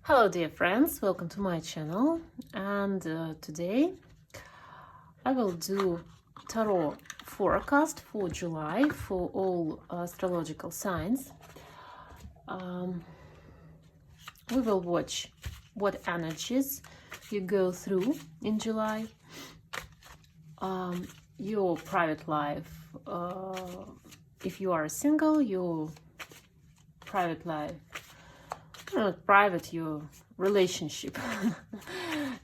Hello dear friends, welcome to my channel, and today I will do tarot forecast for July for all astrological signs. We will watch what energies you go through in July, your private life, if you are single, your private life, not private, your relationship.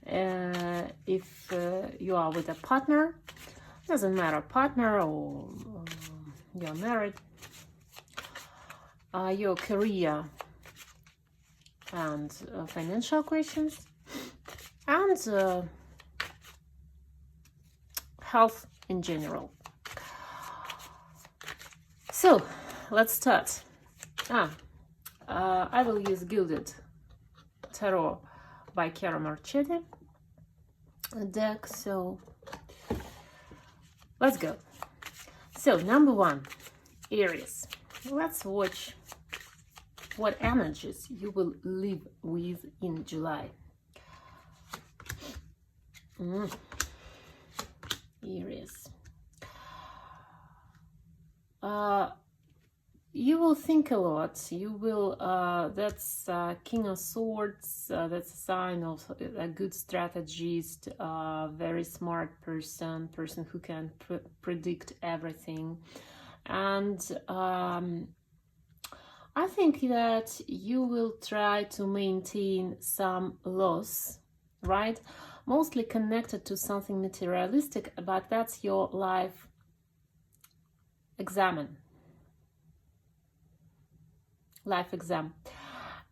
If you are with a partner, doesn't matter, partner or you're married, your career and financial questions, and health in general. So let's start. I will use Gilded Tarot by Chiara Marchetti deck, so let's go. So number one, Aries. Let's watch what energies you will live with in July. Aries. You will think a lot. You will, that's King of Swords, that's a sign of a good strategist, very smart person who can predict everything. And I think that you will try to maintain some loss, right? Mostly connected to something materialistic, but that's your life exam,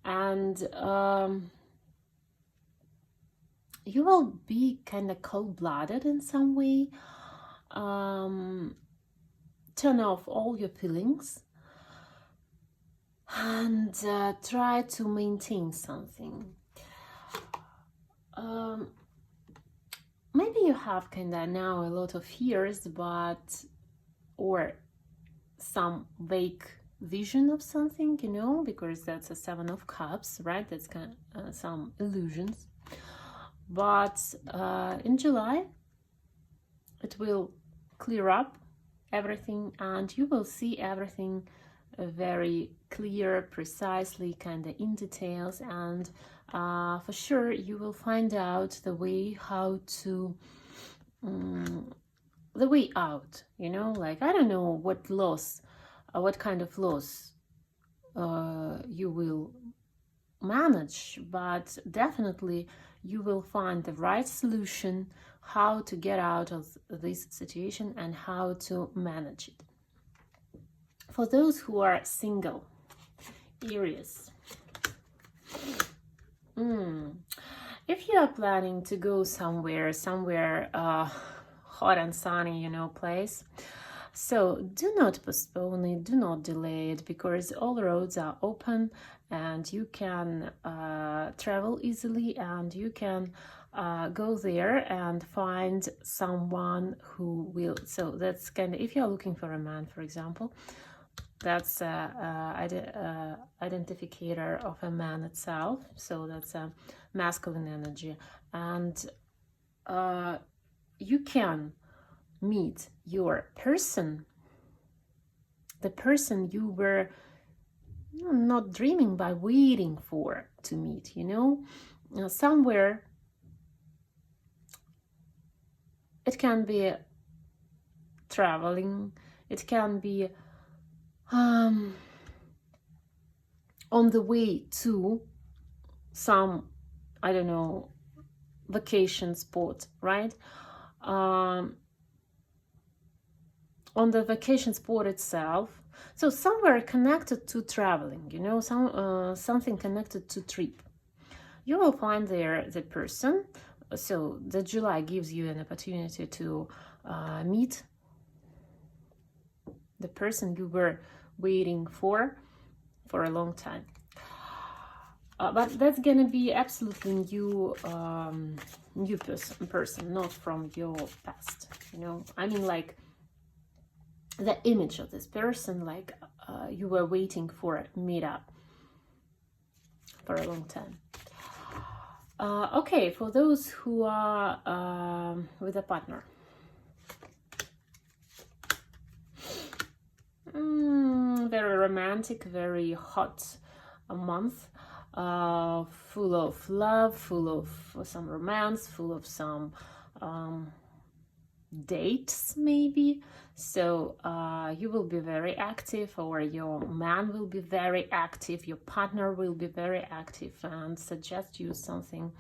and you will be kind of cold-blooded in some way, turn off all your feelings and try to maintain something. Maybe you have kind of now a lot of fears, or some vague vision of something, you know, because that's a Seven of Cups, right? That's kind of some illusions. But in July, it will clear up everything, and you will see everything very clear, precisely, kind of in details, and for sure you will find out the way how to the way out, you know, like I don't know what loss, what kind of loss you will manage, but definitely you will find the right solution how to get out of this situation and how to manage it. For those who are single, Aries, if you are planning to go somewhere hot and sunny, you know, place, so do not postpone it, do not delay it, because all roads are open and you can travel easily, and you can go there and find someone who will. So that's kind of, if you're looking for a man, for example, that's identificator of a man itself, so that's a masculine energy, and you can meet your person, the person you were not dreaming by waiting for to meet, you know, somewhere. It can be traveling, it can be on the way to some, I don't know, vacation spot, right? On the vacation spot itself, so somewhere connected to traveling, you know, something connected to trip. You will find there the person. So the July gives you an opportunity to meet the person you were waiting for a long time. But that's gonna be absolutely new person, not from your past, you know. I mean, like the image of this person, like you were waiting for a meetup for a long time. Okay, for those who are with a partner. Very romantic, very hot month, full of love, full of some romance, full of some dates maybe. So you will be very active, or your man will be very active, your partner will be very active, and suggest you something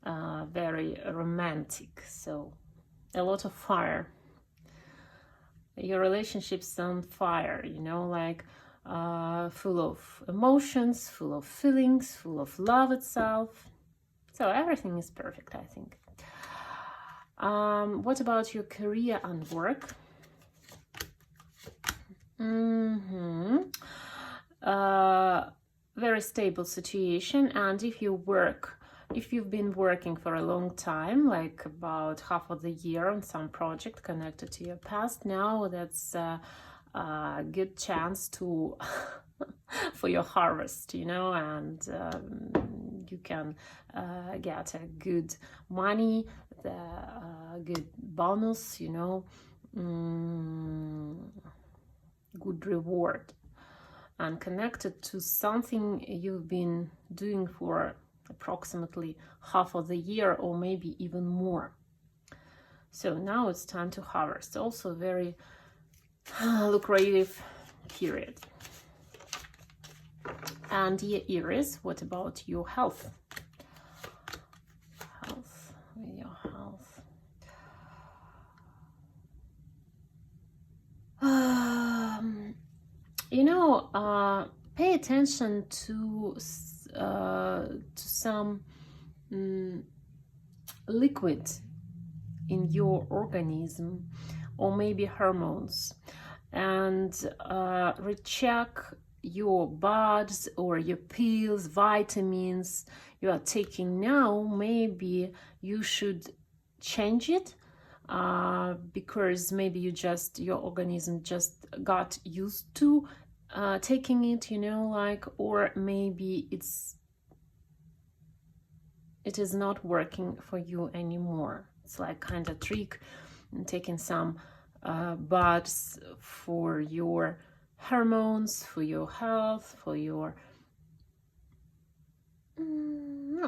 very romantic. So a lot of fire. Your relationship's on fire, you know, like full of emotions, full of feelings, full of love itself. So everything is perfect, I think. What about your career and work? Very stable situation. And if you've been working for a long time, like about half of the year on some project connected to your past, now that's a good chance to for your harvest, you know, and you can get a good money, the good bonus, you know, good reward, and connected to something you've been doing for approximately half of the year, or maybe even more. So now it's time to harvest. Also very lucrative period. And dear Aries, what about your health? With your health. You know, pay attention to some liquid in your organism, or maybe hormones, and recheck your buds or your pills, vitamins you are taking now. Maybe you should change it, because maybe your organism just got used to taking it, you know, like, or maybe it is not working for you anymore. It's like kind of trick, taking some buds for your hormones, for your health, for your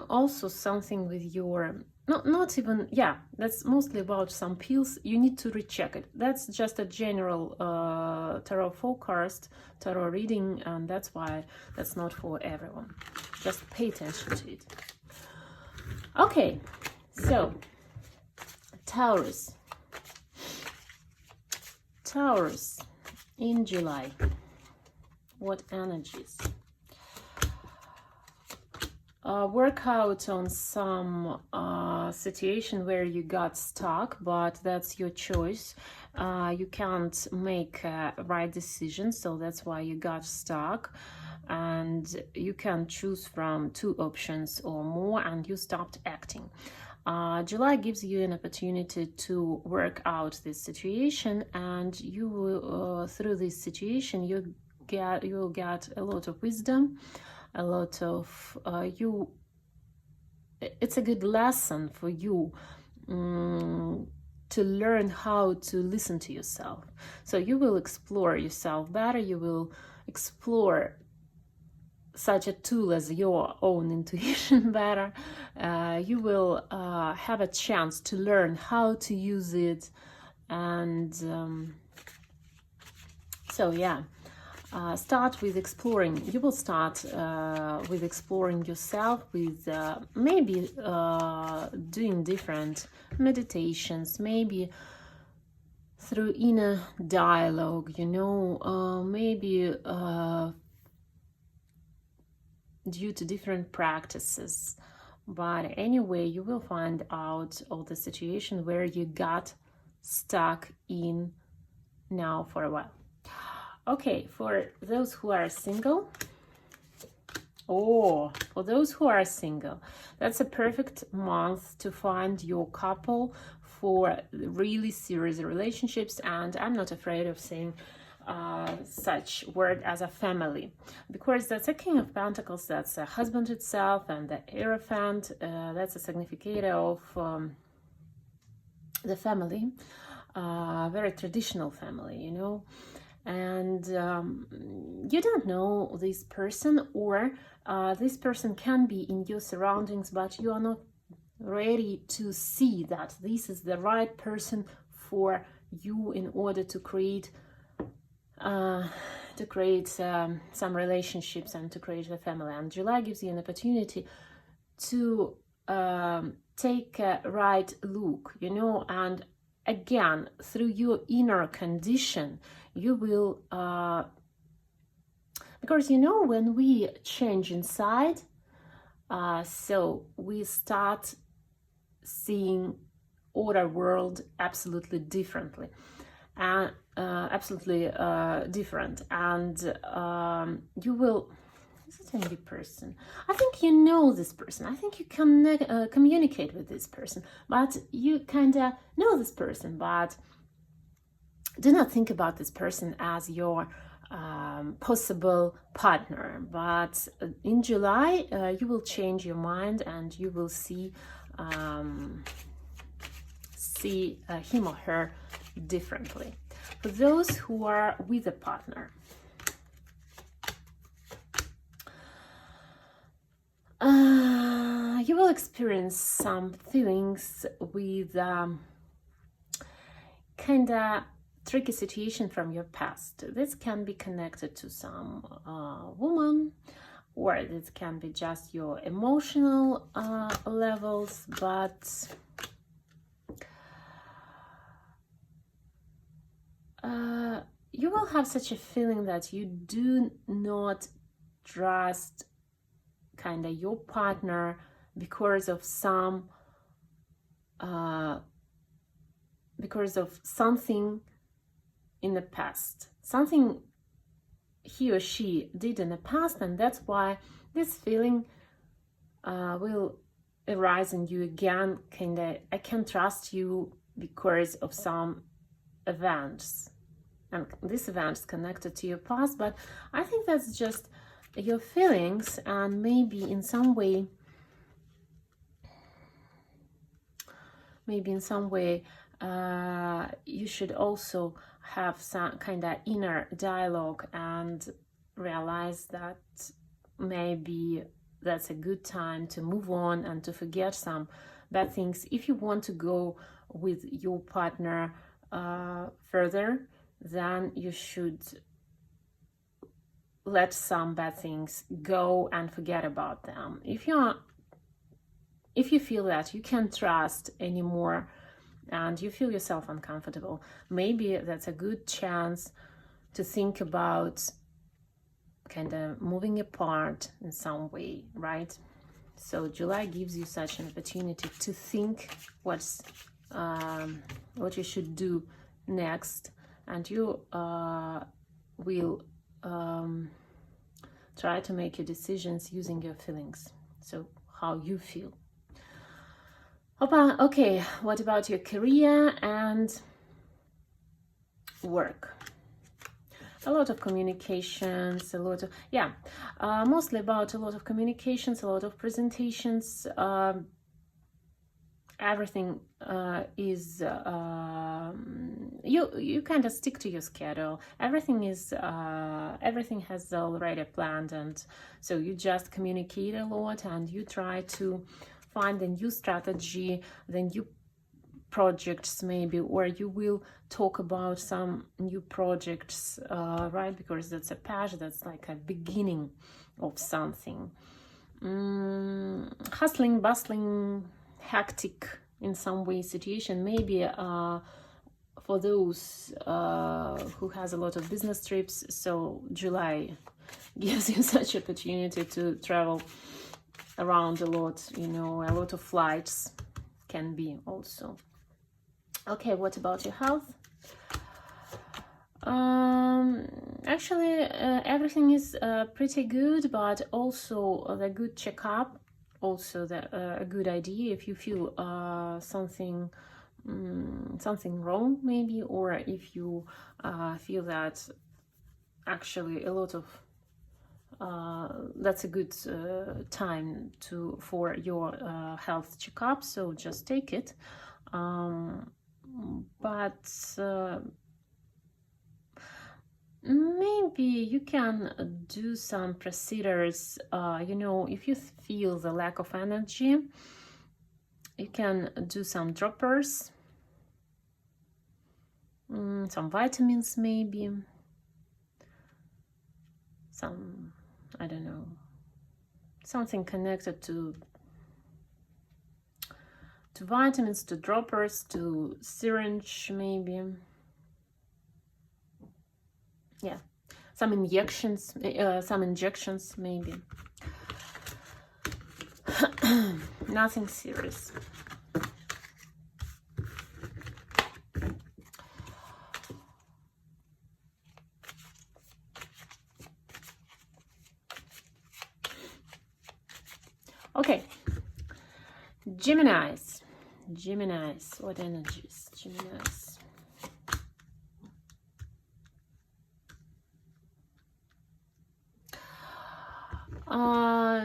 also something with your not even, yeah, that's mostly about some pills. You need to recheck it. That's just a general tarot forecast, tarot reading, and that's why that's not for everyone. Just pay attention to it. Okay, so Taurus in July, what energies? Work out on some situation where you got stuck, but that's your choice. You can't make a right decision, so that's why you got stuck. And you can choose from 2 options or more, and you stopped acting. July gives you an opportunity to work out this situation, and you will, through this situation, you will get a lot of wisdom, a lot of it's a good lesson for you to learn how to listen to yourself. So you will explore yourself better. You will explore such a tool as your own intuition better. You will have a chance to learn how to use it. And so yeah, start with exploring. You will start with exploring yourself, with maybe doing different meditations, maybe through inner dialogue, you know, maybe due to different practices. But anyway, you will find out all the situation where you got stuck in now for a while. Okay, for those who are single, for those who are single, that's a perfect month to find your couple for really serious relationships. And I'm not afraid of saying such word as a family, because that's a King of Pentacles, that's a husband itself, and the Hierophant, that's a significator of the family, very traditional family, you know. And you don't know this person, or this person can be in your surroundings, but you are not ready to see that this is the right person for you in order to create some relationships and to create a family. And July gives you an opportunity to take a right look, you know, and again, through your inner condition, you will, because, you know, when we change inside, so we start seeing outer world absolutely differently, and different, and you will. Is it a new person? I think you know this person. I think you can communicate with this person, but you kind of know this person, but do not think about this person as your possible partner. But in July, you will change your mind and you will see him or her differently. For those who are with a partner, you will experience some feelings with kind of tricky situation from your past. This can be connected to some woman, or this can be just your emotional levels, but you will have such a feeling that you do not trust kind of your partner because of something in the past, something he or she did in the past, and that's why this feeling will arise in you again. Kind of, I can't trust you because of some events, and this event is connected to your past, but I think that's just your feelings, and maybe in some way you should also have some kind of inner dialogue and realize that maybe that's a good time to move on and to forget some bad things. If you want to go with your partner further, then you should let some bad things go and forget about them. If you feel that you can't trust anymore and you feel yourself uncomfortable, maybe that's a good chance to think about kind of moving apart in some way, right? So July gives you such an opportunity to think what you should do next, and you will try to make your decisions using your feelings, so how you feel. Okay, what about your career and work? A lot of communications, mostly about a lot of communications, a lot of presentations. Everything is you kind of stick to your schedule. Everything has already planned, and so you just communicate a lot and you try to find a new strategy, the new projects maybe, or you will talk about some new projects, right? Because that's a passion, that's like a beginning of something. Hustling, bustling, hectic in some way situation, maybe for those who has a lot of business trips. So July gives you such opportunity to travel around a lot, you know, a lot of flights can be also. Okay, what about your health? Actually, everything is pretty good, but also the good checkup, also a good idea if you feel something wrong maybe, or if you feel that actually a lot of that's a good time for your health checkup, so just take it. But maybe you can do some procedures, you know, if you feel the lack of energy, you can do some droppers, some vitamins, maybe some, I don't know, something connected to vitamins, to droppers, to syringe, maybe. Yeah, some injections, maybe. Nothing serious. Okay, Geminis, what energies, Geminis?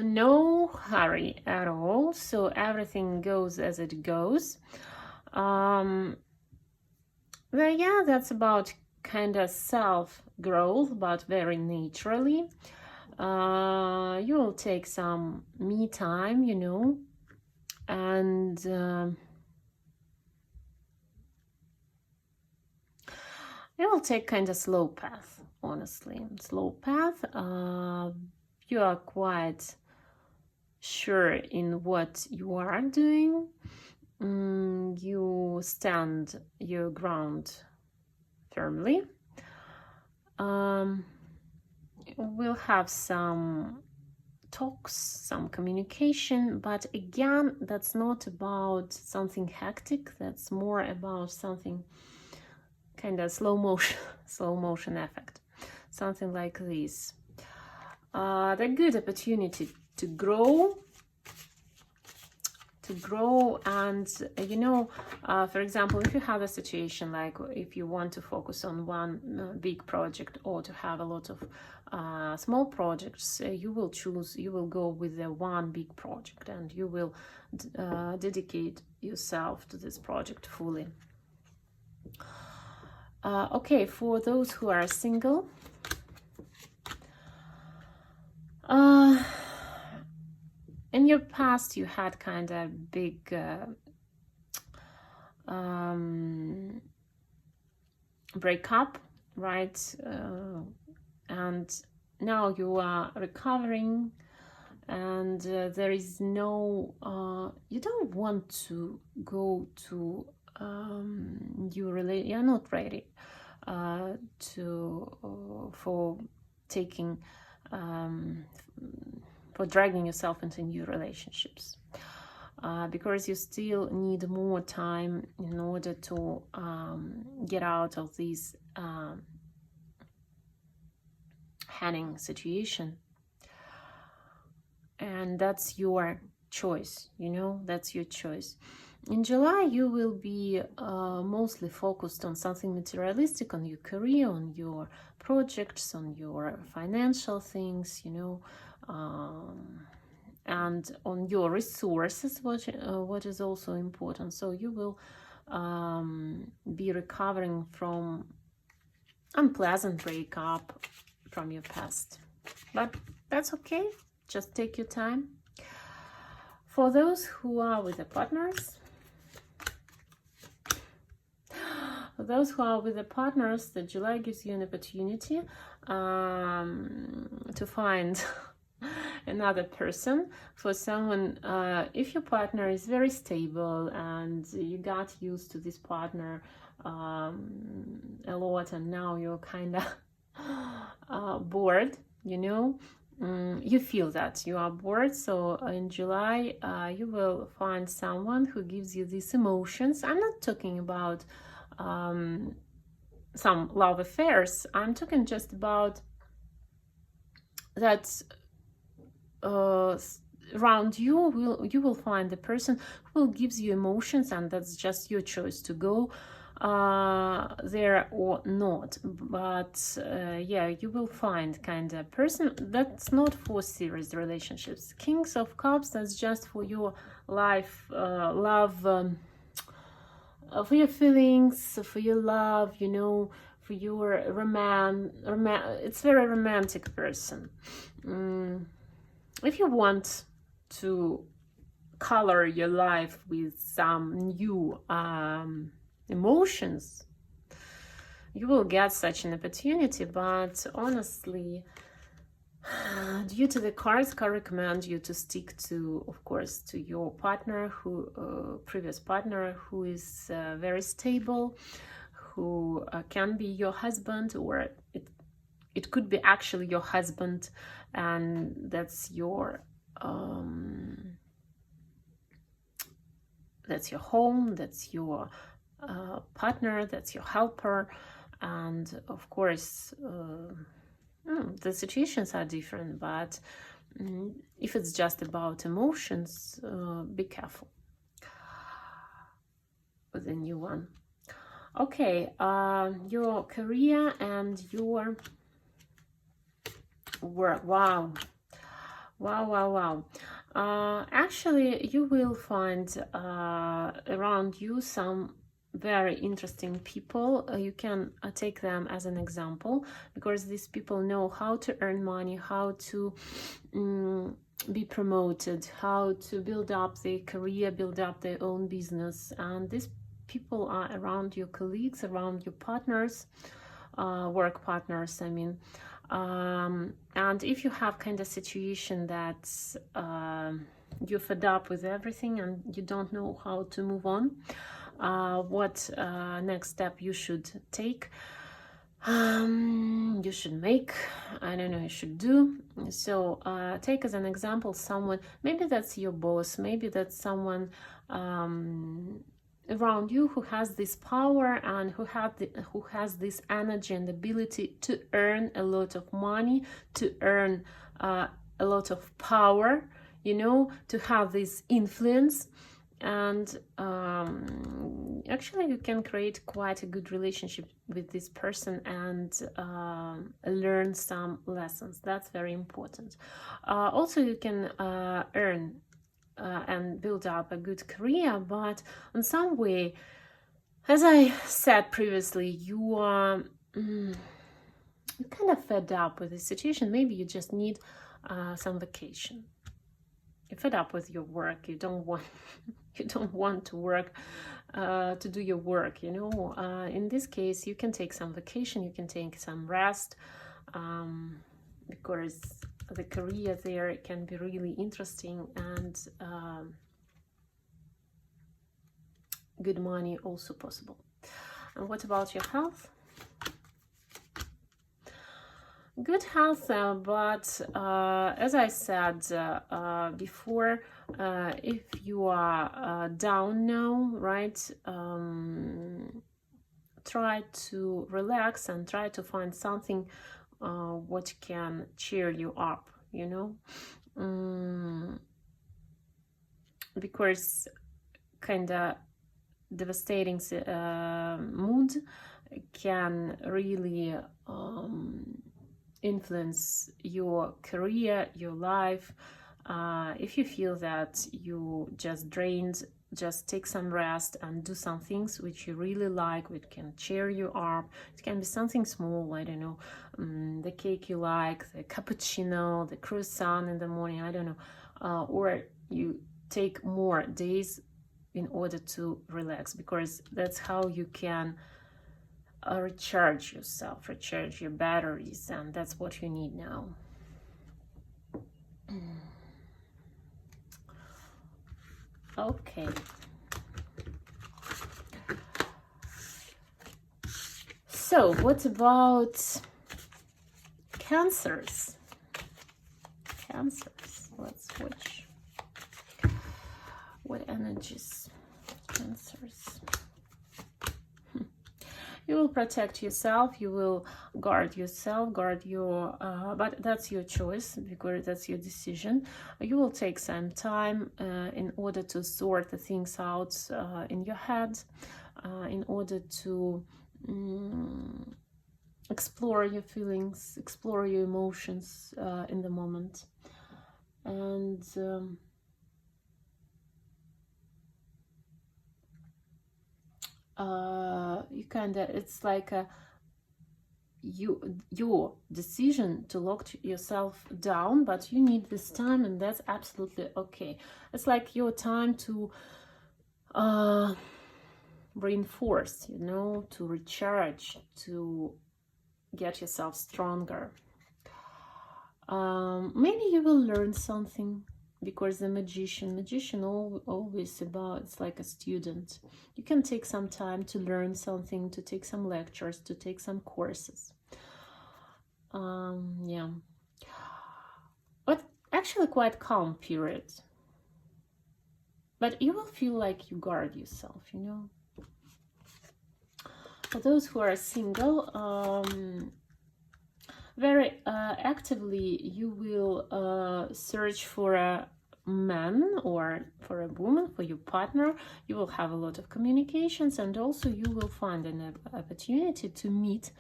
No hurry at all, so everything goes as it goes. Well, yeah, that's about kind of self-growth, but very naturally. You will take some me time, you know, and you will take kind of slow path, honestly, slow path. You are quite sure in what you are doing. You stand your ground firmly. We'll have some talks, some communication, but again, that's not about something hectic. That's more about something kind of slow motion effect, something like this. The good opportunity to grow, and you know, for example, if you have a situation like if you want to focus on one big project, or to have a lot of small projects, you will go with the one big project, and you will dedicate yourself to this project fully. Okay, for those who are single, in your past you had kind of big breakup, right? And now you are recovering, and there is no you don't want to go to you're not ready for taking for dragging yourself into new relationships, because you still need more time in order to get out of this hanging situation. And that's your choice, you know, that's your choice. In July, you will be mostly focused on something materialistic, on your career, on your projects, on your financial things, you know, and on your resources, what is also important. So you will be recovering from unpleasant breakup from your past, but that's okay. Just take your time. For those who are with the partners, the July gives you an opportunity to find another person. For someone, if your partner is very stable and you got used to this partner a lot, and now you're kind of bored, you know, you feel that you are bored. So in July, you will find someone who gives you these emotions. I'm not talking about some love affairs. I'm talking just about that around you will find the person who will gives you emotions, and that's just your choice to go there or not, but yeah, you will find kind of person that's not for serious relationships. Kings of Cups, that's just for your life, love, for your feelings, for your love, you know, for your it's very romantic person. If you want to color your life with some new emotions, you will get such an opportunity, but honestly, due to the cards, I recommend you to stick to, of course, to your partner, who previous partner, who is very stable, who can be your husband, or it could be actually your husband, and that's your home, that's your partner, that's your helper. And of course, the situations are different, but if it's just about emotions, be careful with the new one. Okay, your career and your work. Wow. Actually, you will find around you some very interesting people. You can take them as an example, because these people know how to earn money, how to be promoted, how to build up their career, build up their own business. And these people are around your colleagues, around your partners, work partners, I mean. And if you have kind of situation that you're fed up with everything and you don't know how to move on, what next step you should take, you should make, I don't know, you should do. So take as an example someone, maybe that's your boss, maybe that's someone around you who has this power and who has this energy and ability to earn a lot of money, to earn a lot of power, you know, to have this influence. And actually you can create quite a good relationship with this person and learn some lessons. That's very important. Also you can earn and build up a good career, but in some way, as I said previously, you are you're kind of fed up with the situation. Maybe you just need some vacation. You're fed up with your work. You don't want to work to do your work, you know. In this case, you can take some vacation, you can take some rest, because the career there can be really interesting, and good money also possible. And what about your health? Good health, but as I said before, if you are down now, right, try to relax and try to find something what can cheer you up, you know, because kind of devastating mood can really influence your career, your life. If you feel that you just drained, just take some rest and do some things which you really like, which can cheer you up. It can be something small, I don't know, the cake you like, the cappuccino, the croissant in the morning, I don't know, or you take more days in order to relax, because that's how you can recharge yourself, recharge your batteries, and that's what you need now. Okay. So what about Cancers? Let's switch. What energies? Cancers. You will protect yourself, you will guard yourself, guard your, but that's your choice, because that's your decision. You will take some time in order to sort the things out in your head. in order to explore your feelings, explore your emotions in the moment. And you kind of, it's like your decision to lock yourself down, but you need this time, and that's absolutely okay. It's like your time to reinforce, you know, to recharge, to get yourself stronger. Maybe you will learn something, because the magician always about, it's like a student. You can take some time to learn something, to take some lectures, to take some courses. Yeah, but actually quite calm period. But you will feel like you guard yourself, you know. For those who are single, very actively you will search for a man or for a woman, for your partner. You will have a lot of communications, and also you will find an opportunity to meet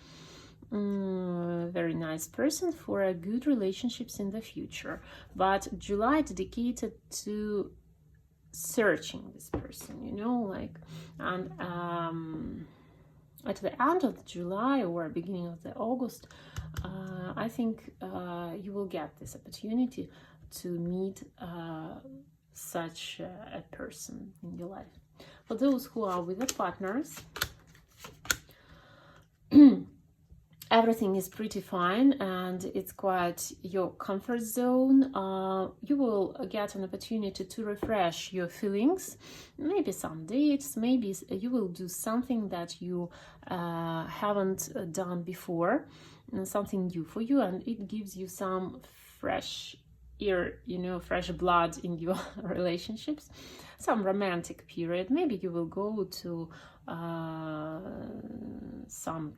very nice person for a good relationships in the future. But July dedicated to searching this person, you know, like, and at the end of July or beginning of the August, I think you will get this opportunity to meet such a person in your life. For those who are with the partners, everything is pretty fine, and it's quite your comfort zone. You will get an opportunity to refresh your feelings, maybe some dates, maybe you will do something that you haven't done before, something new for you, and it gives you some fresh air, you know, fresh blood in your relationships, some romantic period. Maybe you will go to some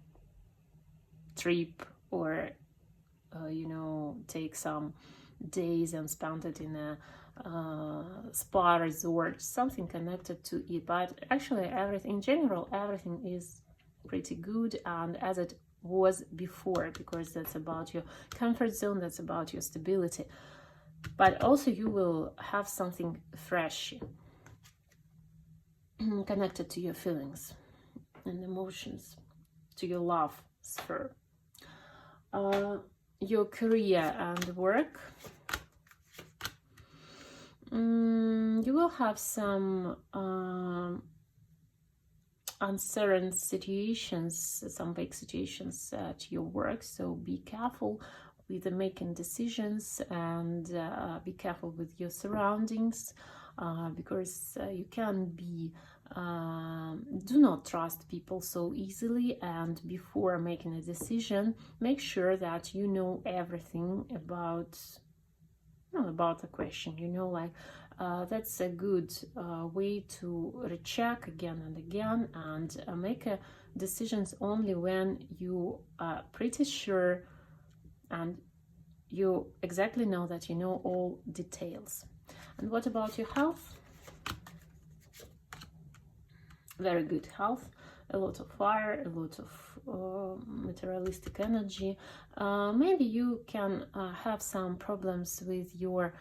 trip, or you know, take some days and spend it in a spa resort, something connected to it. But actually everything in general, everything is pretty good, and as it was before, because that's about your comfort zone, that's about your stability. But also you will have something fresh connected to your feelings and emotions, to your love sphere. Your career and work, you will have some uncertain situations, some big situations at your work, so be careful with making decisions, and be careful with your surroundings, because you can be do not trust people so easily, and before making a decision, make sure that you know everything about the question, you know, like that's a good way to recheck again and again, and make decisions only when you are pretty sure and you exactly know that you know all details. And what about your health? Very good health, a lot of fire, a lot of materialistic energy. Maybe you can have some problems with your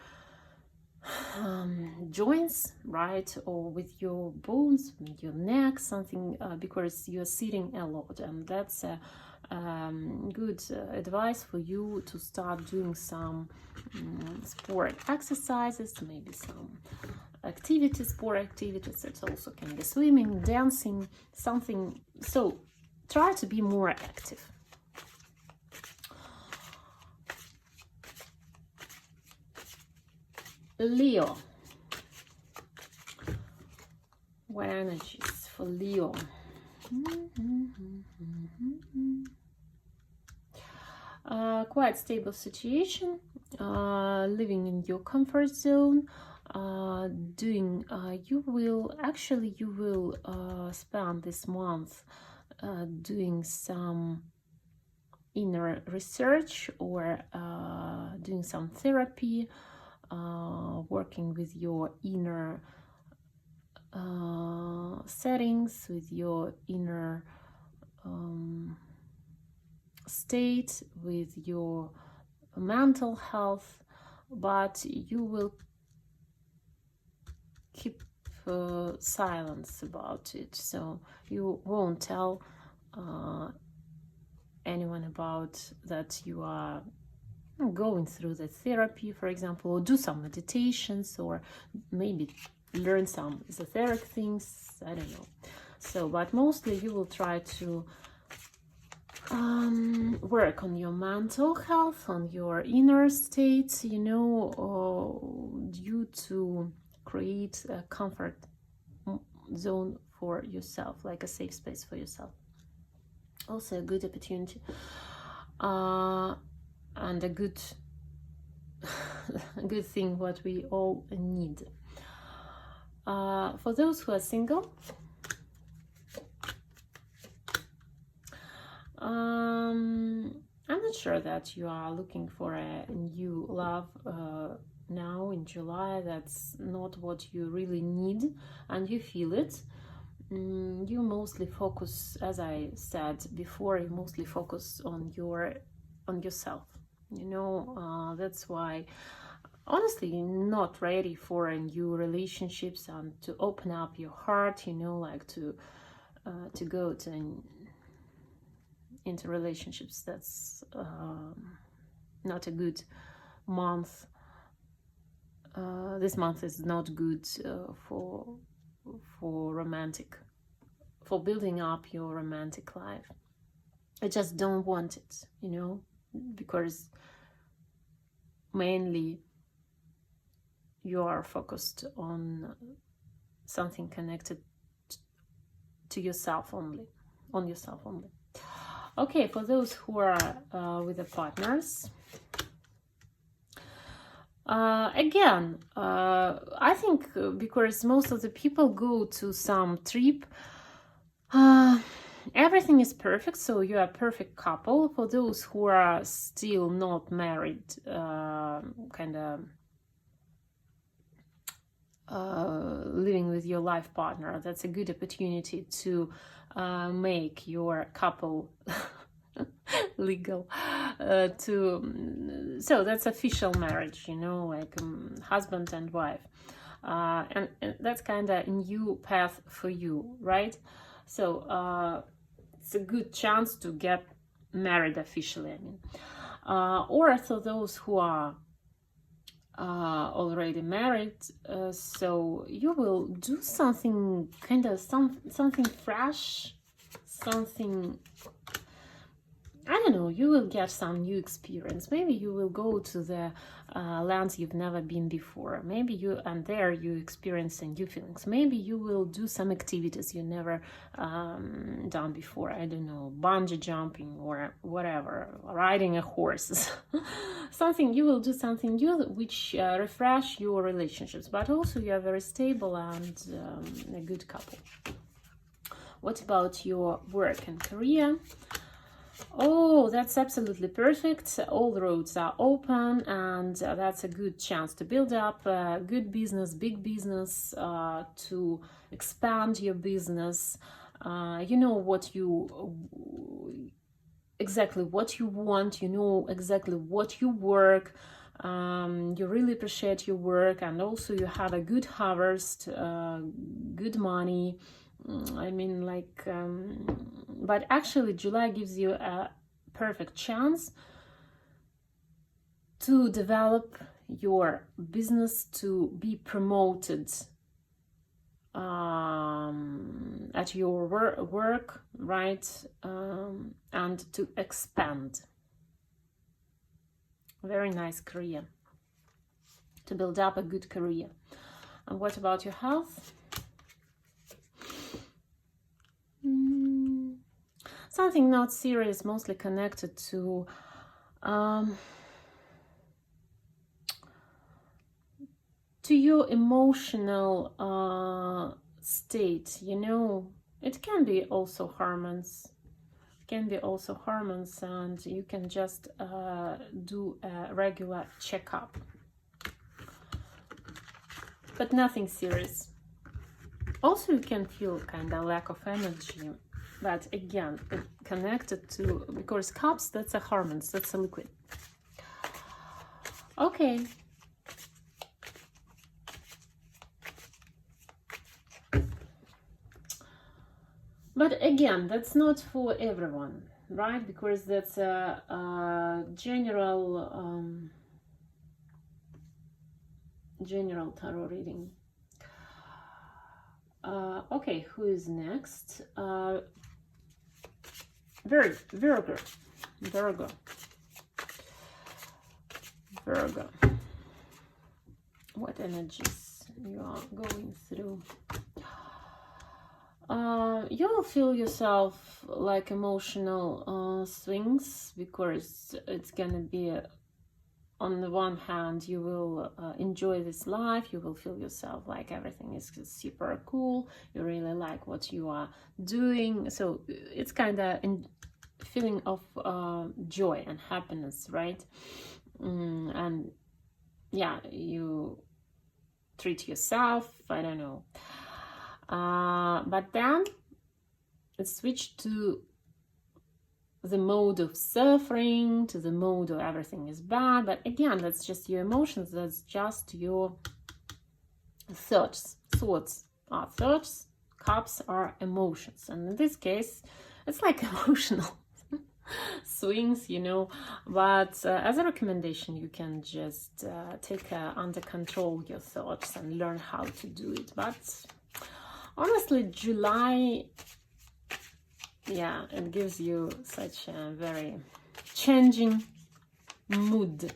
joints, right, or with your bones, with your neck, something, because you're sitting a lot, and that's a good advice for you to start doing some sport exercises, maybe some activities, sport activities. It also can be swimming, dancing, something. So try to be more active. Leo. What energies for Leo? Quite stable situation, living in your comfort zone, you will spend this month doing some inner research, or doing some therapy, working with your inner settings, with your inner state, with your mental health, but you will keep silence about it, so you won't tell anyone about that you are going through the therapy, for example, or do some meditations, or maybe learn some esoteric things, I don't know. So, but mostly you will try to work on your mental health, on your inner state, you know, due to create a comfort zone for yourself, like a safe space for yourself. Also a good opportunity and a good good thing what we all need. For those who are single, I'm not sure that you are looking for a new love now in July. That's not what you really need, and you feel it. You mostly focus, as I said before, you mostly focus on yourself, you know. That's why, honestly, you're not ready for a new relationships and to open up your heart, you know, like to go into relationships. That's not a good month. This month is not good for building up your romantic life. I just don't want it, you know, because mainly you are focused on something connected to yourself only, on yourself only. Okay, for those who are with the partners, again, I think because most of the people go to some trip, everything is perfect, so you are a perfect couple. For those who are still not married, kind of living with your life partner, that's a good opportunity to make your couple legal, so that's official marriage, you know, like husband and wife, and that's kind of a new path for you, right? So it's a good chance to get married officially, I mean. Or for those who are already married, so you will do something kind of something fresh, something, I don't know, you will get some new experience. Maybe you will go to the lands you've never been before. Maybe there you experience new feelings. Maybe you will do some activities you never done before. I don't know, bungee jumping or whatever, riding a horse. You will do something new which refresh your relationships, but also you are very stable and a good couple. What about your work and career? Oh, that's absolutely perfect. All the roads are open, and that's a good chance to build up a good business, big business, to expand your business. You know exactly what you want, you know exactly what you work. You really appreciate your work, and also you have a good harvest, good money. I mean, like, but actually July gives you a perfect chance to develop your business, to be promoted at your work, right? And to expand. Very nice career, to build up a good career. And what about your health? Something not serious, mostly connected to your emotional state, you know. It can be also hormones. And you can just do a regular checkup, but nothing serious. Also, you can feel kind of lack of energy, but again, it connected to, because cups, that's a harmony, that's a liquid. Okay. But again, that's not for everyone, right? Because that's a general general tarot reading. Okay, who is next? Virgo. What energies you are going through? You will feel yourself like emotional swings, because it's gonna be on the one hand, you will enjoy this life, you will feel yourself like everything is super cool, you really like what you are doing, so it's kind of a feeling of joy and happiness, right? And yeah, you treat yourself, I don't know. But then it switched to the mode of suffering, to the mode of everything is bad. But again, that's just your emotions, that's just your thoughts. Thoughts are thoughts, cups are emotions. And in this case, it's like emotional swings, you know. But as a recommendation, you can just take under control your thoughts and learn how to do it. But honestly, July, yeah, it gives you such a very changing mood.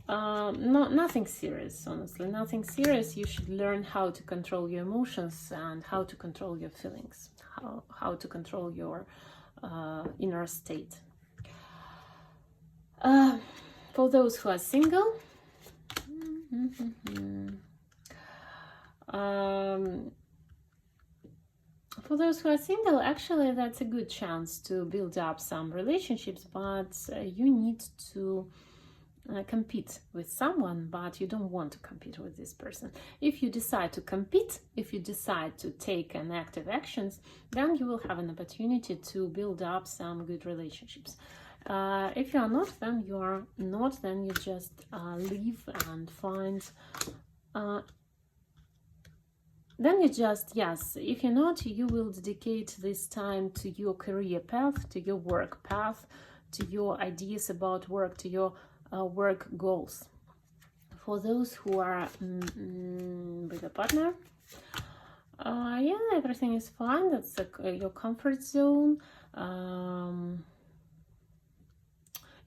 Nothing serious, honestly, nothing serious. You should learn how to control your emotions and how to control your feelings, how to control your inner state. For those who are single, for those who are single, actually, that's a good chance to build up some relationships, but you need to compete with someone, but you don't want to compete with this person. If you decide to compete, if you decide to take an active actions, then you will have an opportunity to build up some good relationships. If you are not, then you are not, then you just leave and find then you just, yes, if you're not, you will dedicate this time to your career path, to your work path, to your ideas about work, to your work goals. For those who are with a partner, yeah, everything is fine. That's your comfort zone.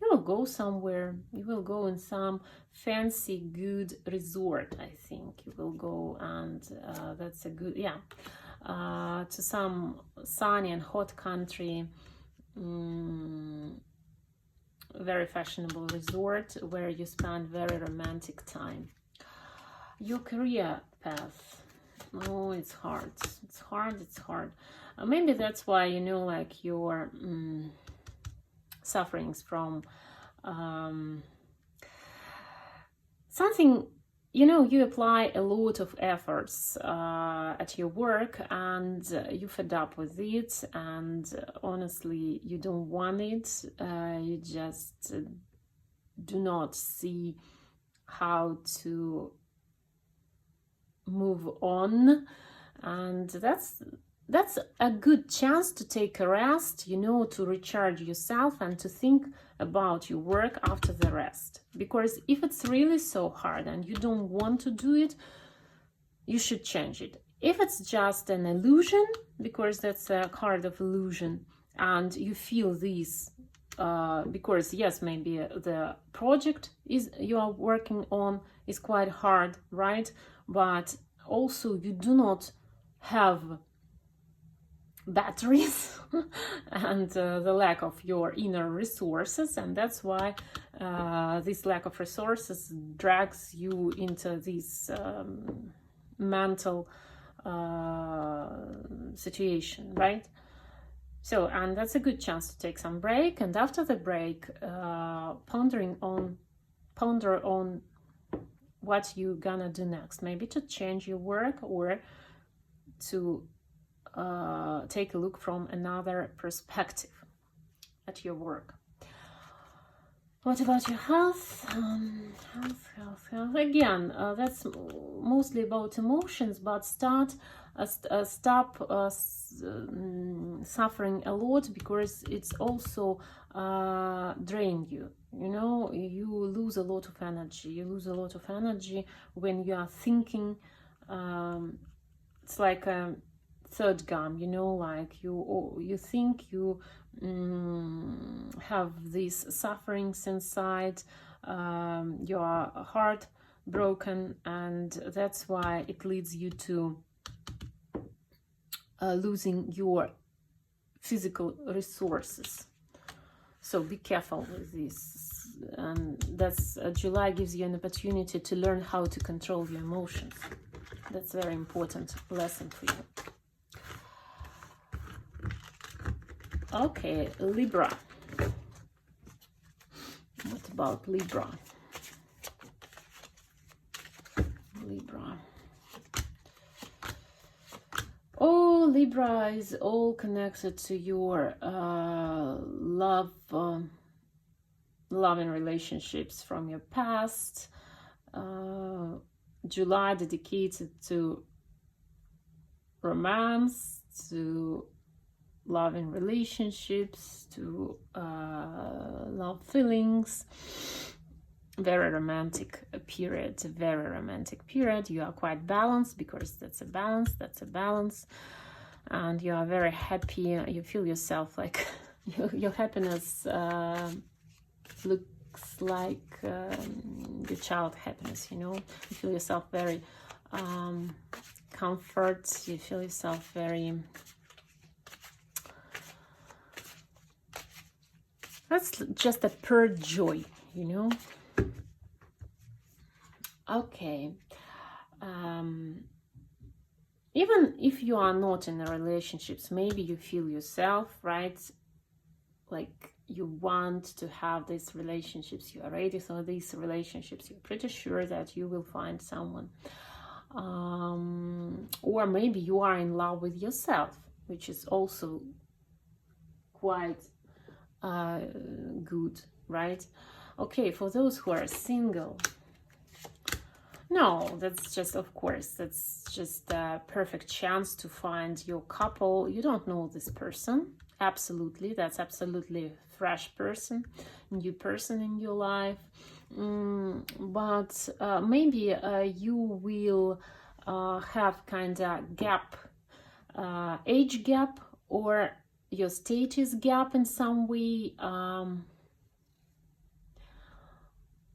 You will go somewhere, you will go in some fancy good resort, I think you will go, and that's a good, yeah, to some sunny and hot country, very fashionable resort where you spend very romantic time. Your career path, oh, it's hard, it's hard. Maybe that's why, you know, like your sufferings from something, you know, you apply a lot of efforts at your work, and you fed up with it, and honestly you don't want it, you just do not see how to move on, and that's a good chance to take a rest, you know, to recharge yourself and to think about your work after the rest. Because if it's really so hard and you don't want to do it, you should change it. If it's just an illusion, because that's a card of illusion, and you feel this, because yes, maybe the project you are working on is quite hard, right? But also you do not have batteries and the lack of your inner resources, and that's why this lack of resources drags you into this mental situation, right? So, and that's a good chance to take some break, and after the break ponder on what you gonna do next. Maybe to change your work, or to take a look from another perspective at your work. What about your health? Health. Again, that's mostly about emotions, but stop suffering a lot, because it's also drain you. You know, you lose a lot of energy. You lose a lot of energy when you are thinking. It's like a third gum, you know, like you think you have these sufferings inside, your heart broken, and that's why it leads you to losing your physical resources. So be careful with this. And that's July gives you an opportunity to learn how to control your emotions. That's a very important lesson for you. Okay, Libra. What about Libra? Libra. Oh, Libra is all connected to your loving relationships from your past. July dedicated to romance, to loving relationships, to love feelings. Very romantic period, very romantic period. You are quite balanced, because that's a balance, and you are very happy. You feel yourself like your happiness looks like your child happiness, you know. You feel yourself very comfort. You feel yourself very, that's just a pure joy, you know. Okay, even if you are not in a relationships, maybe you feel yourself, right, like you want to have these relationships, you are ready for these relationships, you're pretty sure that you will find someone, or maybe you are in love with yourself, which is also quite good, right? Okay, for those who are single, no, that's just, of course, that's just a perfect chance to find your couple. You don't know this person, absolutely, that's absolutely a fresh person, new person in your life, but maybe you will have kind of gap, age gap, or your status gap in some way,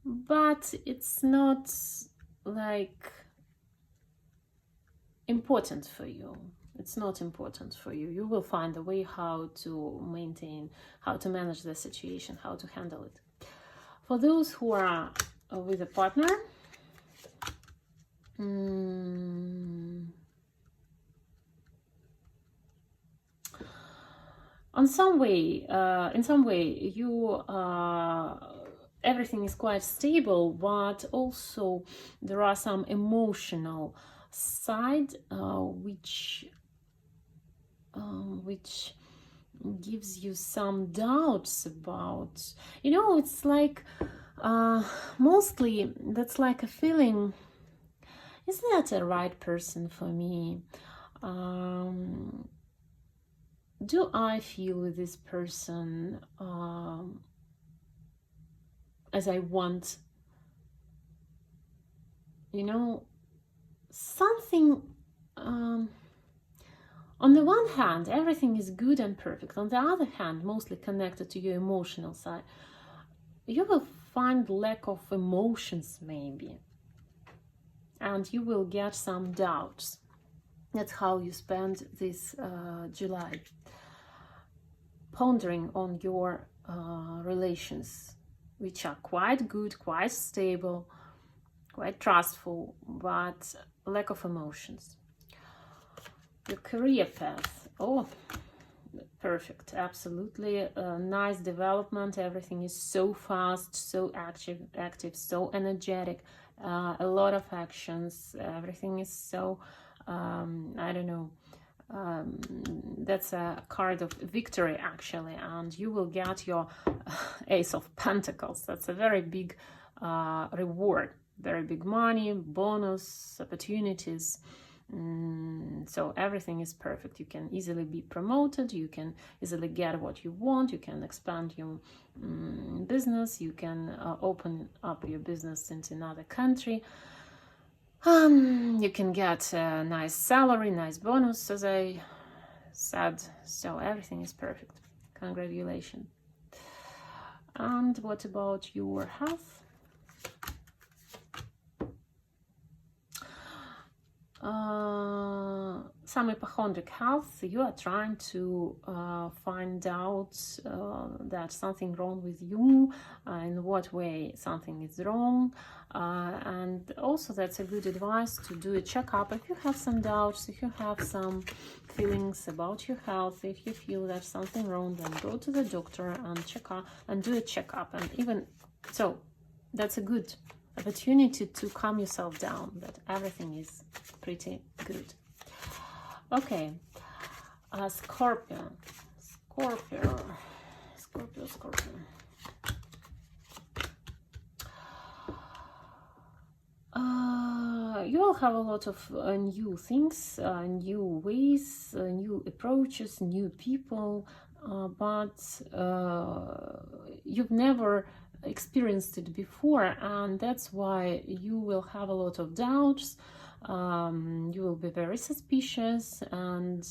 but it's not like important for you. It's not important for you. You will find a way how to maintain, how to manage the situation, how to handle it. For those who are with a partner, in some way, you everything is quite stable, but also there are some emotional side which gives you some doubts about, you know, it's like mostly that's like a feeling, is that a right person for me? Do I feel with this person as I want? You know, something, on the one hand, everything is good and perfect. On the other hand, mostly connected to your emotional side, you will find lack of emotions maybe, and you will get some doubts. That's how you spend this July, pondering on your relations, which are quite good, quite stable, quite trustful, but lack of emotions. Your career path. Oh, perfect, absolutely. Nice development. Everything is so fast, so active, so energetic. A lot of actions. Everything is so, I don't know. That's a card of victory, actually, and you will get your Ace of Pentacles. That's a very big reward, very big money, bonus, opportunities. So everything is perfect. You can easily be promoted, you can easily get what you want, you can expand your business, you can open up your business into another country. You can get a nice salary, nice bonus, as I said. So everything is perfect. Congratulations. And what about your health? Some hypochondriac health. You are trying to find out that something wrong with you, in what way something is wrong, and also that's a good advice to do a checkup if you have some doubts, if you have some feelings about your health, if you feel there's something wrong, then go to the doctor and check out and do a checkup. And even so, that's a good opportunity to calm yourself down, that everything is pretty good. Okay, Scorpio. You will have a lot of new things, new ways, new approaches, new people, but you've never experienced it before, and that's why you will have a lot of doubts. You will be very suspicious, and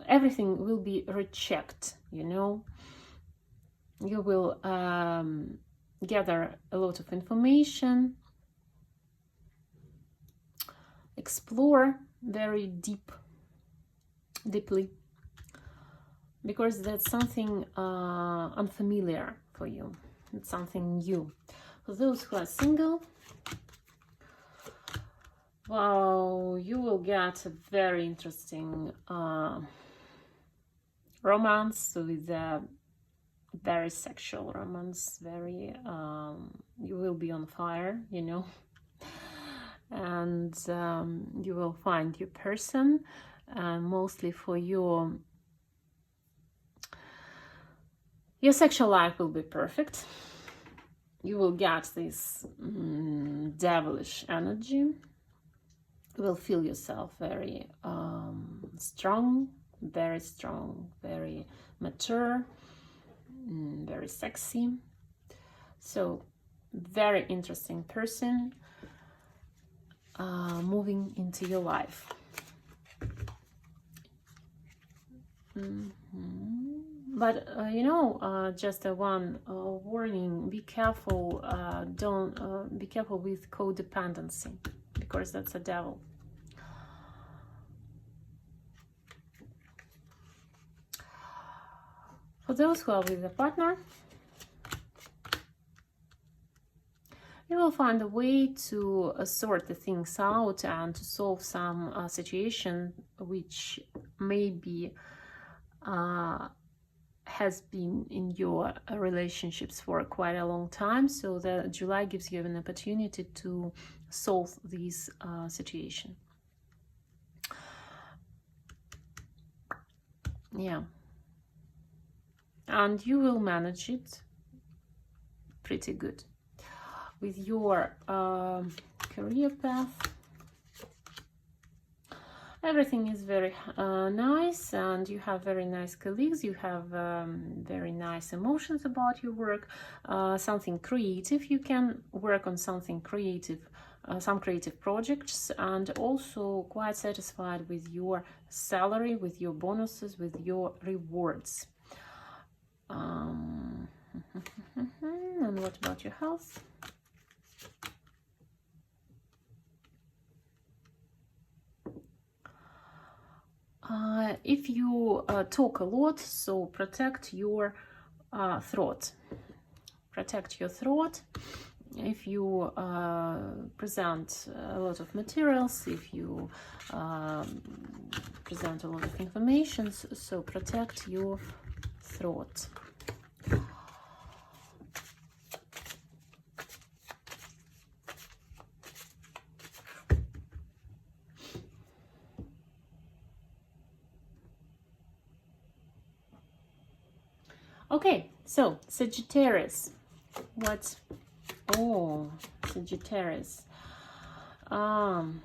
everything will be rechecked, you know. You will gather a lot of information, explore very deeply, because that's something unfamiliar for you. It's something new. For those who are single, wow, you will get a very interesting romance, with a very sexual romance, very you will be on fire, you know, and you will find your person, and mostly for your sexual life will be perfect. You will get this devilish energy. You will feel yourself very strong, very mature, very sexy. So very interesting person moving into your life. But you know, just one warning: be careful. Be careful with codependency, because that's a devil. For those who are with a partner, you will find a way to sort the things out and to solve some situation which maybe has been in your relationships for quite a long time. So the July gives you an opportunity to solve this situation. Yeah. And you will manage it pretty good. With your career path, everything is very nice, and you have very nice colleagues, you have very nice emotions about your work, something creative, you can work on something creative, some creative projects, and also quite satisfied with your salary, with your bonuses, with your rewards. And what about your health? If you talk a lot, so protect your throat. Protect your throat. if you present a lot of materials, if you present a lot of information, so protect your throat. Okay, so Sagittarius, what? Oh, Sagittarius. You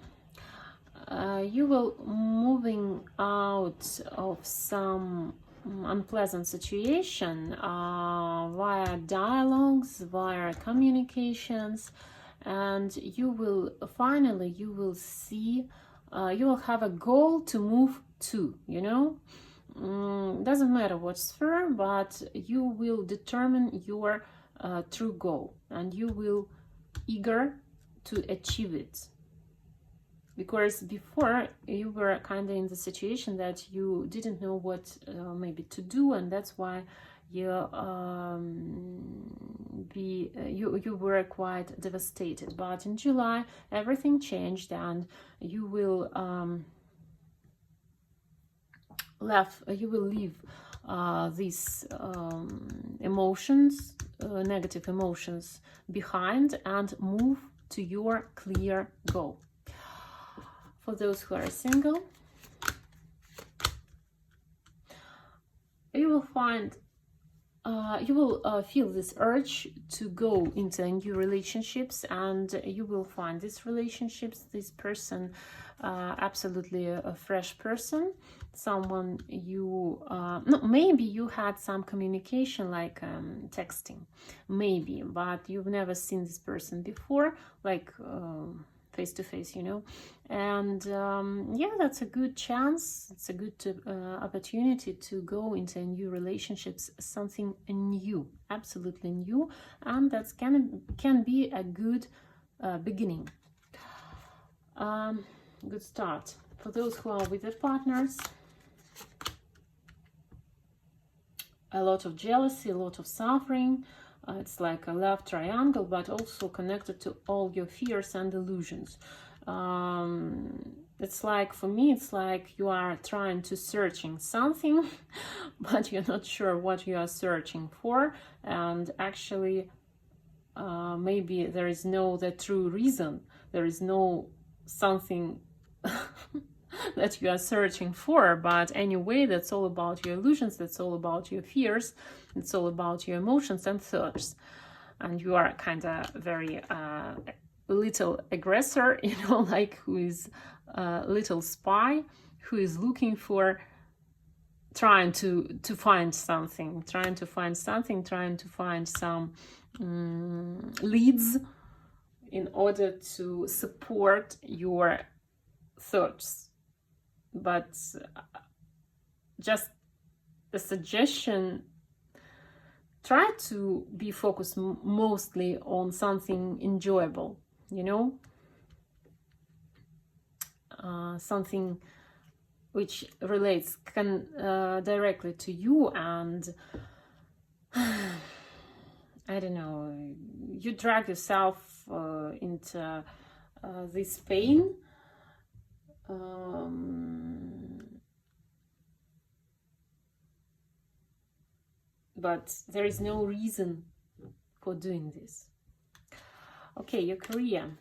will moving out of some unpleasant situation via dialogues, via communications, and you will finally, you will see, you will have a goal to move to, you know. Doesn't matter what sphere, but you will determine your true goal, and you will eager to achieve it. Because before you were kind of in the situation that you didn't know what maybe to do, and that's why you you were quite devastated. But in July everything changed, and you will leave these emotions, negative emotions behind, and move to your clear goal. For those who are single, you will find, you will feel this urge to go into new relationships, and you will find these relationships, this person, absolutely a fresh person, someone you, no, maybe you had some communication like texting, maybe, but you've never seen this person before, like face to face, you know. And yeah, that's a good chance, it's a good opportunity to go into new relationships, something new, absolutely new, and that can be a good beginning, good start. For those who are with their partners, a lot of jealousy, a lot of suffering. It's like a love triangle, but also connected to all your fears and illusions. It's like, for me, it's like you are trying to searching something, but you're not sure what you are searching for, and actually maybe there is no the true reason, there is no something that you are searching for. But anyway, that's all about your illusions, that's all about your fears, it's all about your emotions and thoughts, and you are kind of very little aggressor, you know, like who is a little spy, who is looking for, trying to find something, trying to find some leads in order to support your thoughts. But just a suggestion, try to be focused mostly on something enjoyable, you know, something which relates directly to you, and I don't know, you drag yourself into this pain, but there is no reason for doing this. Okay, your career.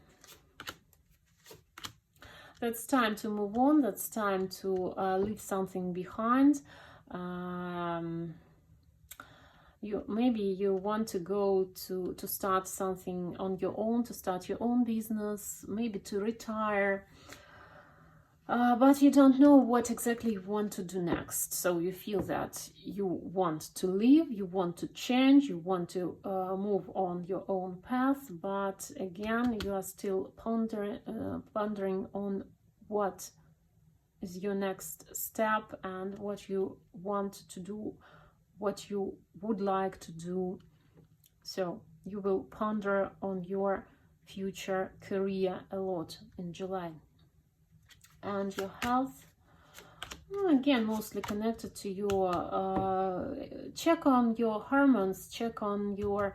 That's time to move on, that's time to leave something behind. Maybe you want to go to start something on your own, to start your own business, maybe to retire. But you don't know what exactly you want to do next. So you feel that you want to leave, you want to change, you want to move on your own path. But again, you are still pondering on what is your next step and what you want to do, what you would like to do. So you will ponder on your future career a lot in July. And your health, Again, mostly connected to your check on your hormones, check on your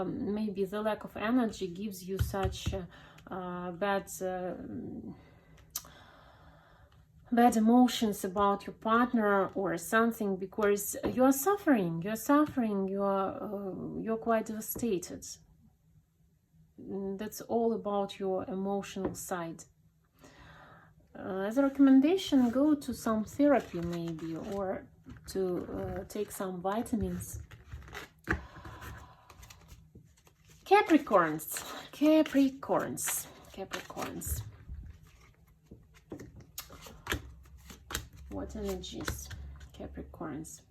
maybe the lack of energy gives you such bad emotions about your partner or something, because you're suffering, you're quite devastated. That's all about your emotional side. As a recommendation, go to some therapy maybe, or to take some vitamins. Capricorns. What energies? Capricorns.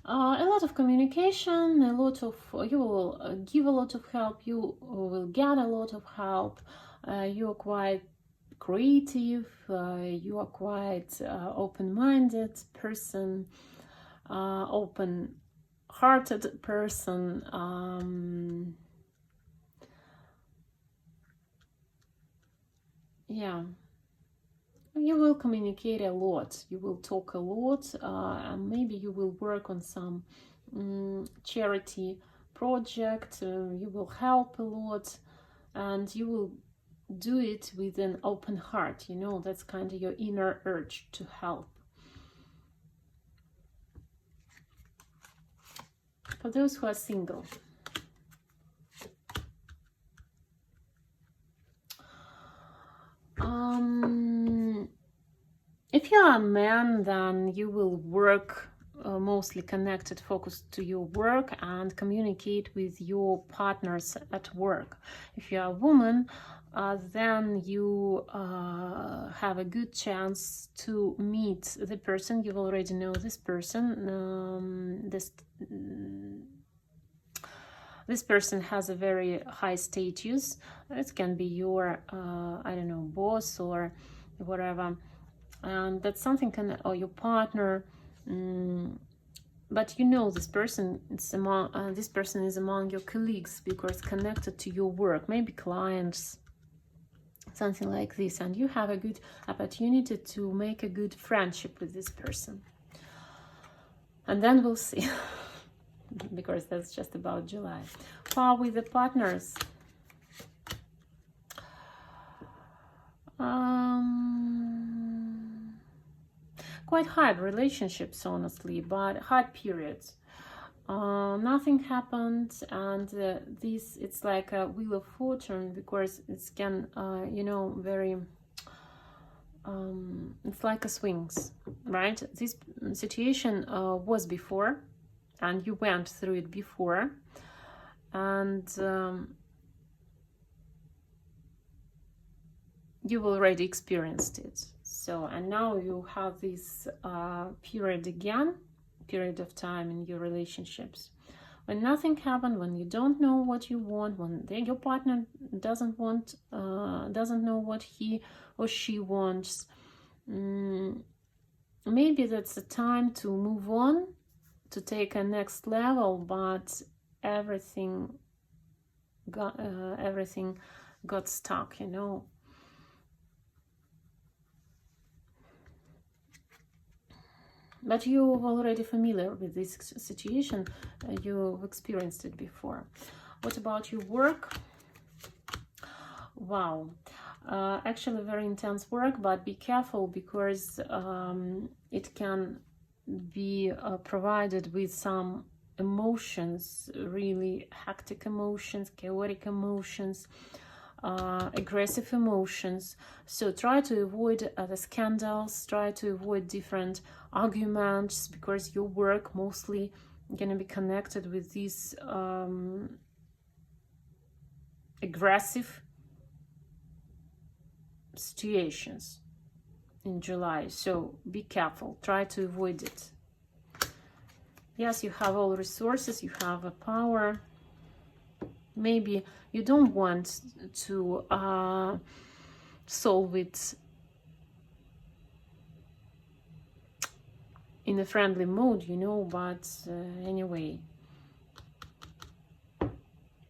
A lot of communication, you will give a lot of help, you will get a lot of help, you are quite creative, you are quite open-minded person, open-hearted person, yeah. You will communicate a lot, you will talk a lot, and maybe you will work on some charity project, you will help a lot, and you will do it with an open heart, you know, that's kind of your inner urge to help. For those who are single, if you are a man, then you will work mostly connected, focused to your work, and communicate with your partners at work. If you are a woman, then you have a good chance to meet the person. You already know this person. This person has a very high status. It can be your, I don't know, boss or whatever. And that's something or your partner. But you know this person. This person is among your colleagues because connected to your work, maybe clients, something like this. And you have a good opportunity to make a good friendship with this person. And then we'll see. Because that's just about July. How with the partners? Quite hard relationships, honestly, but hard periods. Nothing happened, and it's like a wheel of fortune, because it can, you know, very. It's like a swings, right? This situation was before, and you went through it before, and you've already experienced it. So, and now you have this period of time in your relationships when nothing happened, when you don't know what you want, when your partner doesn't know what he or she wants. Maybe that's the time to move on, to take a next level, but everything got stuck, you know. But you're already familiar with this situation, you've experienced it before. What about your work? Wow, actually very intense work, but be careful, because it can be provided with some emotions, really hectic emotions, chaotic emotions, aggressive emotions. So try to avoid the scandals, try to avoid different arguments, because your work mostly going to be connected with these aggressive situations in July. So be careful, try to avoid it. Yes, you have all resources, you have a power. Maybe you don't want to solve it in a friendly mode, you know, but anyway,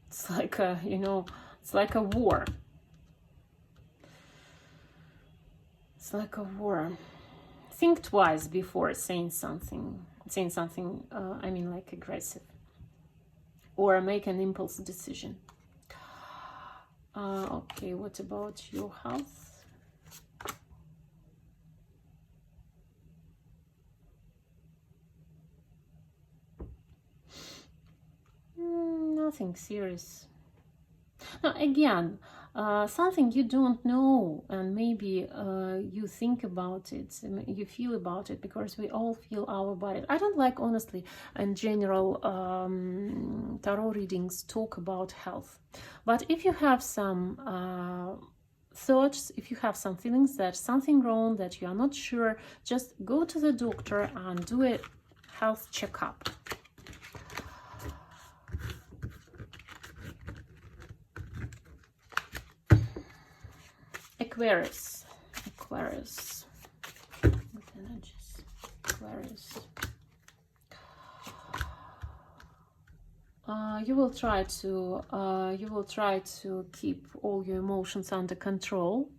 it's like a, you know, it's like a war. It's like a war. Think twice before saying something. I mean, like aggressive, or make an impulse decision. Okay, what about your health? Nothing serious. Now, again, something you don't know, and maybe you think about it, you feel about it, because we all feel our body. I don't like, honestly, in general, tarot readings talk about health. But if you have some thoughts, if you have some feelings that something wrong, that you are not sure, just go to the doctor and do a health checkup. Aquarius, with energies. Aquarius. You will try to keep all your emotions under control.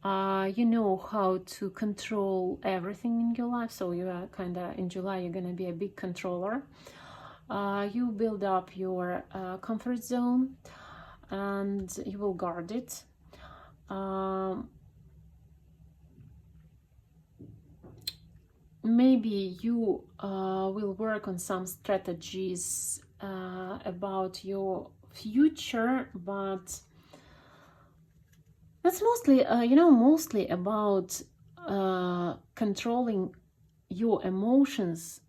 You know how to control everything in your life, so you are kind of, in July, you're gonna be a big controller. You build up your comfort zone, and you will guard it. Maybe you will work on some strategies about your future, but that's mostly, mostly about controlling your emotions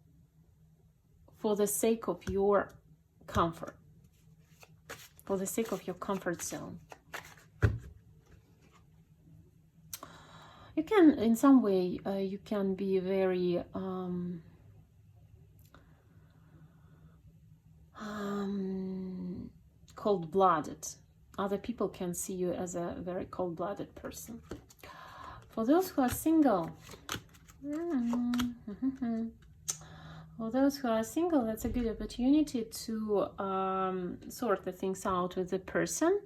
for the sake of your comfort, for the sake of your comfort zone. You can, in some way, you can be very cold-blooded. Other people can see you as a very cold-blooded person. For those who are single, that's a good opportunity to sort the things out with the person.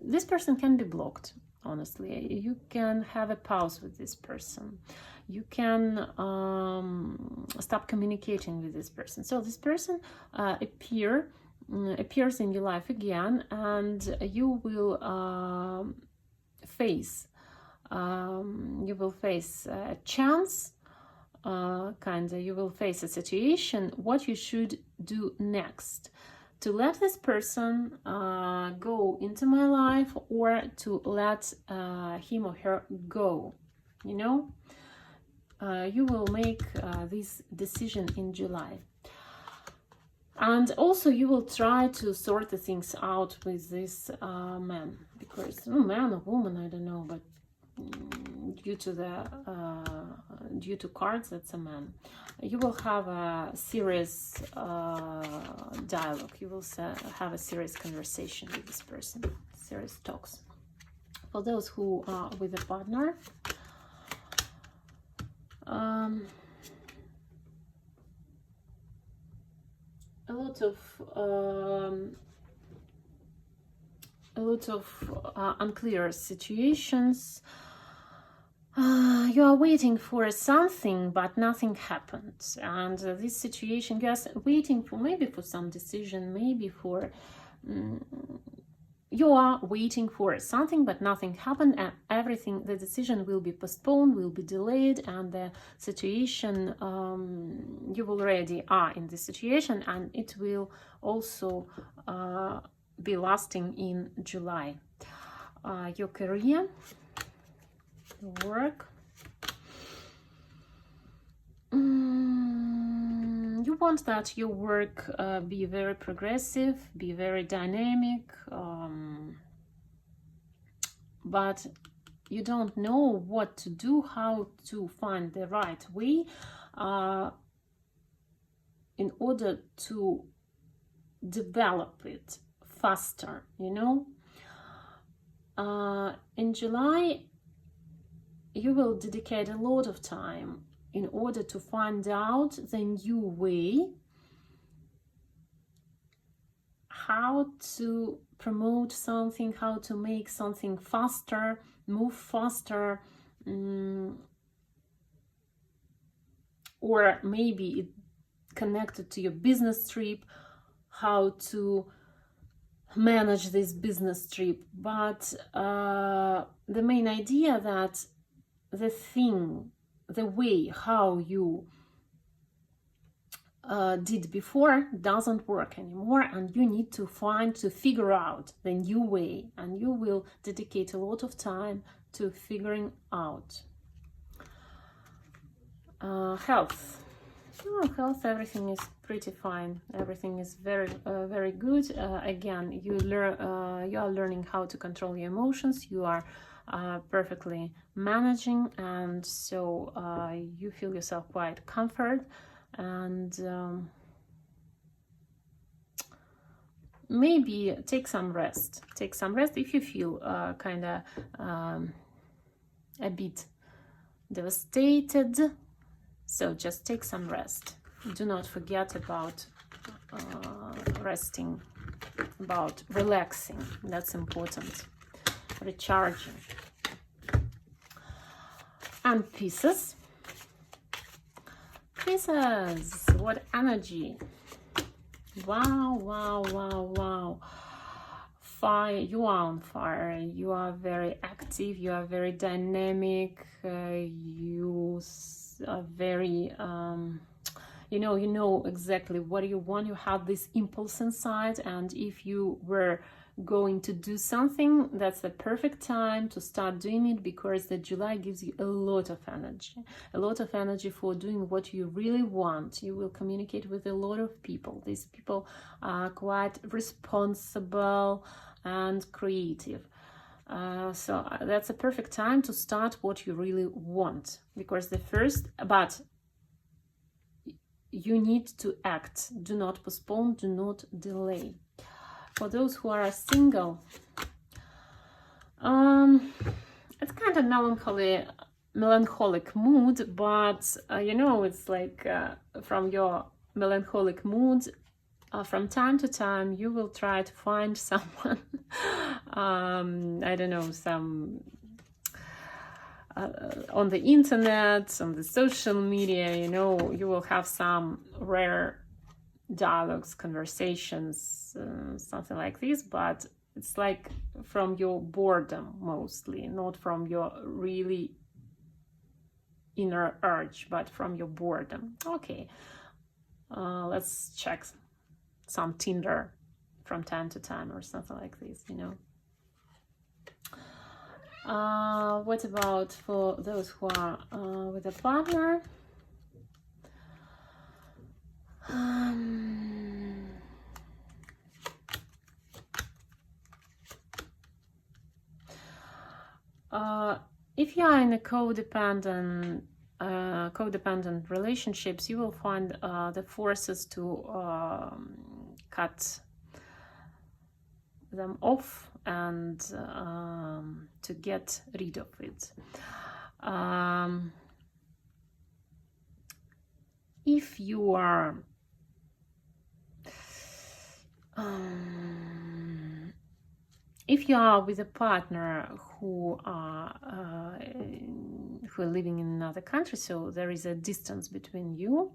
This person can be blocked, honestly. You can have a pause with this person. You can stop communicating with this person. So this person appears in your life again, and you will face a chance, you will face a situation, what you should do next. To let this person go into my life, or to let him or her go, you will make this decision in July. And also you will try to sort the things out with this man, because man or woman, I don't know, but due to cards, that's a man. You will have a serious dialogue. You will have a serious conversation with this person, serious talks. For those who are with a partner, a lot of unclear situations. You are waiting for something, but nothing happened. And this situation, you are waiting for, maybe for some decision, maybe for you are waiting for something, but nothing happened, and everything, the decision will be postponed, will be delayed, and the situation, you already are in this situation, and it will also be lasting in July. Your career, work. You want that your work be very progressive, be very dynamic, but you don't know what to do, how to find the right way in order to develop it faster, In July, you will dedicate a lot of time in order to find out the new way how to promote something, how to make something faster, move faster, or maybe it connected to your business trip, how to manage this business trip. But the main idea that the way how you did before doesn't work anymore, and you need to figure out the new way, and you will dedicate a lot of time to figuring out. Health. Health, everything is pretty fine. Everything is very good. Again, you are learning how to control your emotions. You are perfectly managing, and so you feel yourself quite comfort, and maybe take some rest. Take some rest if you feel kind of a bit devastated. So just take some rest. Do not forget about resting, about relaxing. That's important. Recharging. And Pisces. Pisces, what energy. Wow, wow, wow, wow. Fire, you are on fire. You are very active. You are very dynamic. You are very you know exactly what you want. You have this impulse inside, and if you were going to do something, that's the perfect time to start doing it, because the July gives you a lot of energy for doing what you really want. You will communicate with a lot of people. These people are quite responsible and creative. So that's a perfect time to start what you really want, because but you need to act. Do not postpone, do not delay. For those who are single, it's kind of melancholic mood, but it's like from your melancholic mood, from time to time you will try to find someone I don't know, some on the internet, on the social media, you will have some rare dialogues, conversations, something like this, but it's like from your boredom mostly, not from your really inner urge, but from your boredom. Okay, let's check some Tinder from time to time or something like this, What about for those who are with a partner? If you are in a codependent relationships, you will find the forces to cut them off and to get rid of it. If you are with a partner who are living in another country, so there is a distance between you,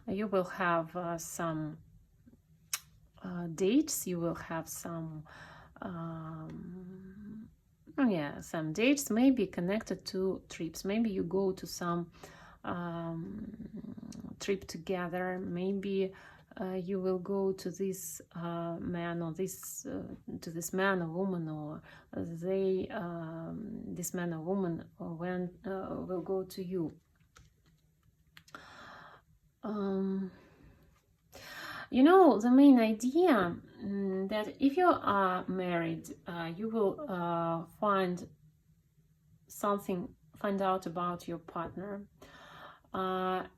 you will have some dates. You will have some some dates, maybe connected to trips. Maybe you go to some trip together. Maybe you will go to this man or this to this man or woman, or they this man or woman will go to you. The main idea that if you are married, you will find out about your partner.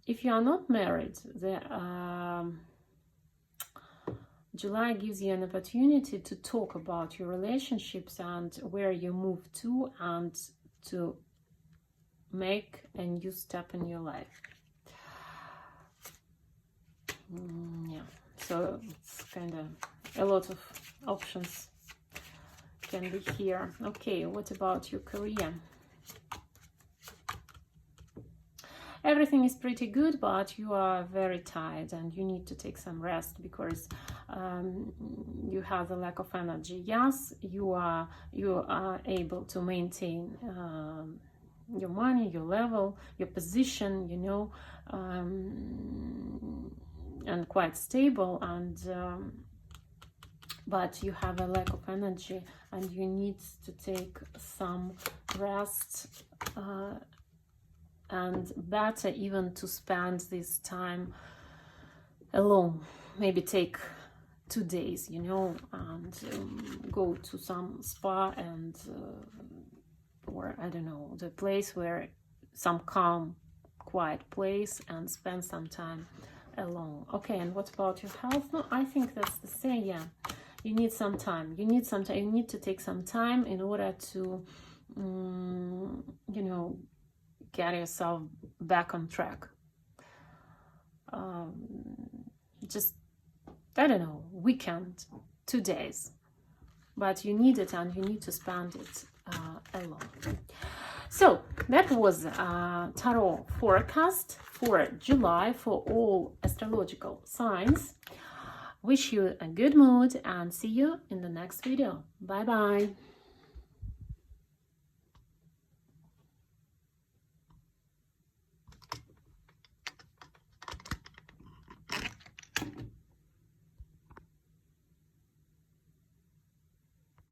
If you are not married, the July gives you an opportunity to talk about your relationships and where you move to, and to make a new step in your life. So it's kind of a lot of options can be here. Okay, what about your career? Everything is pretty good, but you are very tired and you need to take some rest because you have a lack of energy. Yes, you are able to maintain your money, your level, your position, you know, and quite stable, and but you have a lack of energy and you need to take some rest, and better even to spend this time alone. Maybe take 2 days, you know, and go to some spa and or I don't know, the place where some calm, quiet place, and spend some time alone. Okay, and what about your health? No, I think that's the same. Yeah, you need some time. You need some time. You need to take some time in order to, you know, get yourself back on track. Just, I don't know, weekend, 2 days, but you need it and you need to spend it alone. So that was tarot forecast for July for all astrological signs. Wish you a good mood and see you in the next video. Bye bye.